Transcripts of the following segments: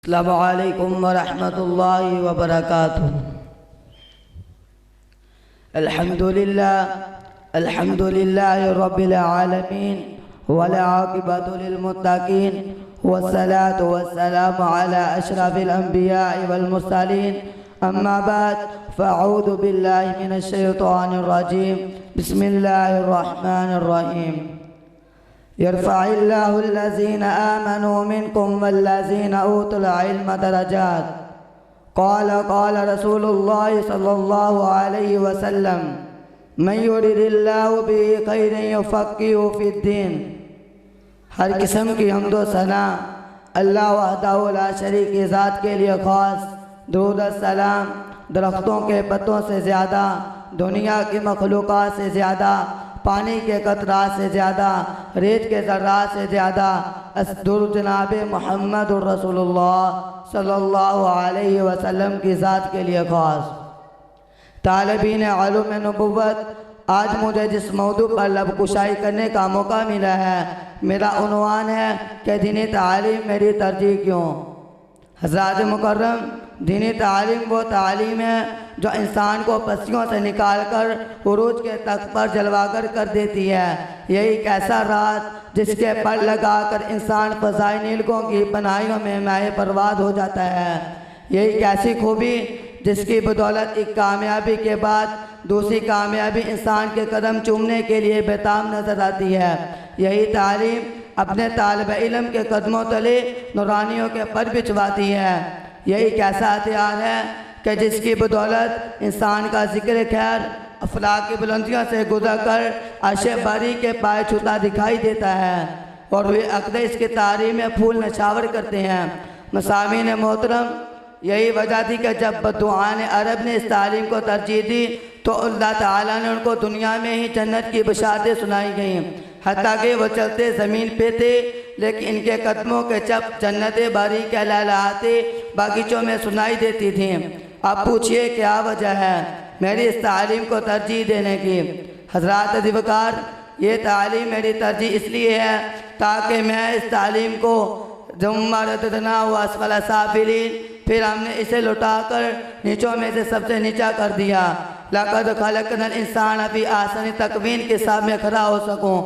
अस्सलामु अलैकुम वरहमतुल्लाहि वबरकातुहू। अल्हम्दुलिल्लाहि रब्बिल आलमीन वल आक़िबतु लिल मुत्तक़ीन वस्सलातु वस्सलामु अला अशरफिल अंबिया'i वल मुरसलीन। अम्मा बाद फ़अऊज़ु बिल्लाहि मिनश शैतानिर रजीम। बिस्मिल्लाहिर रहमानिर रहीम। यरफ़इल्लाहुल्लज़ीना आमनू मिनकुम वल्लज़ीना ऊतुल इल्म दरजात। क़ाल रसूलुल्लाहि सल्लल्लाहु अलैहि वसल्लम मन युरिदिल्लाहु बिही खैरन युफ़क़्क़िहु फ़िद्दीन। हर किस्म की हम्द व सना अल्लाह वहदहू ला शरीक की ज़ात के लिए ख़ास। दुरूद सलाम दरख्तों के पत्तों से ज़्यादा, दुनिया की मखलूक़ात से ज़्यादा, पानी के कतरात से ज़्यादा, रेत के ज़र्रात से ज़्यादा असदुर जनाब मोहम्मद रसूलुल्लाह सल्लल्लाहु अलैहि वसल्लम की ज़ात के लिए ख़ास। तालिबीन इल्म नबुव्वत, आज मुझे जिस मौजू पर लब कुशाई करने का मौका मिला है, मेरा उन्वान है कि दीनी तालीम मेरी तरजीह क्यों। हज़रात मुकर्रम, दीनी तालीम वो तालीम है जो इंसान को पस्तियों से निकाल कर उरूज के तख्त पर जलवागर कर देती है। यही कैसा रात जिसके पर लगाकर इंसान फ़ज़ाए नीलकों की पनाहियों में माए परवाद हो जाता है। यही कैसी खूबी जिसकी बदौलत एक कामयाबी के बाद दूसरी कामयाबी इंसान के कदम चूमने के लिए बेताब नज़र आती है। यही तालीम अपने तालिब इल्म के कदमों तले नूरानियों के पर बिछवाती है। यही कैसा हथियार है कि जिसकी बदौलत इंसान का जिक्र खैर अफलाक की बुलंदियों से गुजर कर अर्शे बारी के पाए छूता दिखाई देता है और वे अक्सर इसकी तारीफ में फूल नशावर करते हैं। मसामीन मोहतरम, यही वजह थी कि जब बद्दुआन अरब ने इस तालीम को तरजीह दी तो अल्लाह ताला ने उनको दुनिया में ही जन्नत की बशारतें सुनाई गईं। हत्ता कि वो चलते ज़मीन पे थे, लेकिन इनके कदमों के चप जन्नत बारी के लहलहाते बागीचों में सुनाई देती थीं। अब पूछिए क्या वजह है मेरी इस तालीम को तरजीह देने की। हज़रात दिवकार, ये तालीम मेरी तरजीह इसलिए है ताकि मैं इस तालीम को जुम्मरदना व अस्फल साफिलीन, फिर हमने इसे लुटाकर नीचों में से सबसे नीचा कर दिया। लक़द खलक़नल इंसान अभी आसनी तकवीन के सामने खड़ा हो सकूं।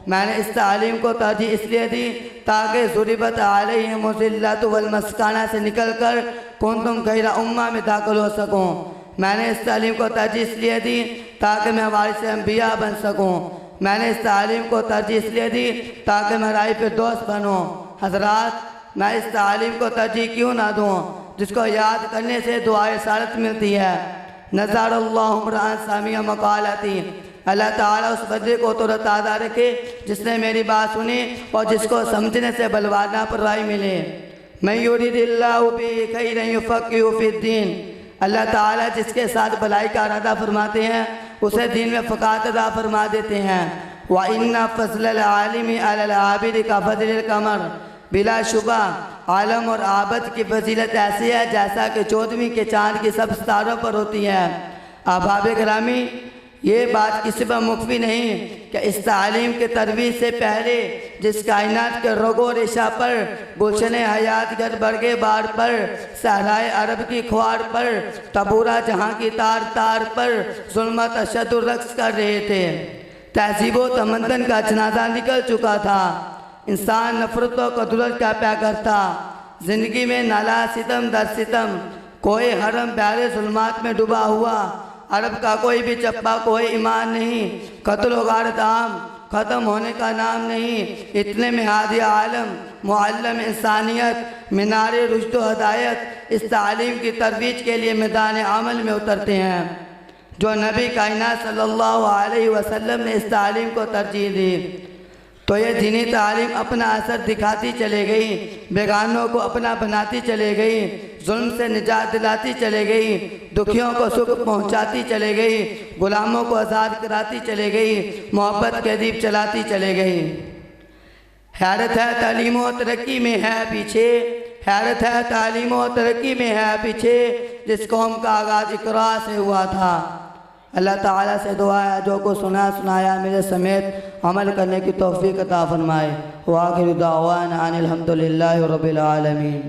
मैंने इस तालीम को तरजीह इसलिए दी ताकि ज़ुरिबत अलैहिम ज़िल्लतु वल मस्काना से निकल कर कुंतुम खैरा उम्मा में दाखिल हो सकूं। मैंने इस तालीम को तरजीह इसलिए दी ताकि मैं वारिस अंबिया बन सकूं। मैंने इस तालीम को तरजीह इसलिए दी ताकि मैं राह पे दोस्त बनूं। हज़रात, मैं इस तालीम को तरजीह क्यों ना दूँ जिसको याद करने से दुआए सारत मिलती है। नज़रल्लाहु इम्रान सामिया मक़ालती, अल्लाह ताला उस बंदे को तो ताज़ा रखे जिसने मेरी बात सुनी और जिसको समझने से बलवाना परवाही मिले। मैं युरिदिल्लाहु बिही खैरन युफ़क़्क़िहु फ़िद्दीन, अल्लाह ताला जिसके साथ भलाई का इरादा फरमाते हैं उसे दीन में फ़क़ाहत अता फरमा देते हैं। व इन्ना फ़ज़लल आलिमी अलल आबिद का फ़ज़लिल क़मर, बिलाशुबा आलम और आबद की फजीलत ऐसी है जैसा कि 14वीं के चाँद की सब सितारों पर होती है। अहबाब गिरामी, ये बात किसी पर मुख्फी नहीं कि इस तालीम के तरवीज से पहले जिस कायनात के रोगो रेशा पर, गुलशन हयात गर बरगे बार पर, सहराए अरब की ख्वार पर, तबूरा जहाँ की तार तार पर जुल्मत अशद रक्स कर रहे थे। तहजीब व तमद्दुन का जनाजा निकल चुका था। इंसान नफरतों को दुलत का प्याकर था। ज़िंदगी में नाला सितम दर सितम, कोई हरम प्यारे जुल्मात में डूबा हुआ। अरब का कोई भी चप्पा, कोई ईमान नहीं। कत्ल गारत आम, ख़त्म होने का नाम नहीं। इतने में हादी आलम मुअल्लिम इंसानियत, मीनारे रुश्द व हदायत इस तालीम की तरवीज के लिए मैदान अमल में उतरते हैं। जो नबी कायनात सल्लल्लाहु अलैहि वसल्लम ने इस तालीम को तरजीह दी तो ये दीनी तालीम अपना असर दिखाती चले गई, बेगानों को अपना बनाती चले गई, जुल्म से निजात दिलाती चले गई, दुखियों को सुख पहुंचाती चले गई, गुलामों को आज़ाद कराती चले गई, मोहब्बत के दीप चलाती चले गई। हैरत है तालीम व तरक्की में है पीछे, हैरत है तालीम व तरक्की में है पीछे, जिस कौम का आगाज़ इक़रा से हुआ था। अल्लाह ताला से दुआ है जो को सुना सुनाया मेरे समेत अमल करने की तौफ़ीक़ अता फ़रमाए। व आखिर दावाना अनिल हम्दुलिल्लाहि रब्बिल आलमीन।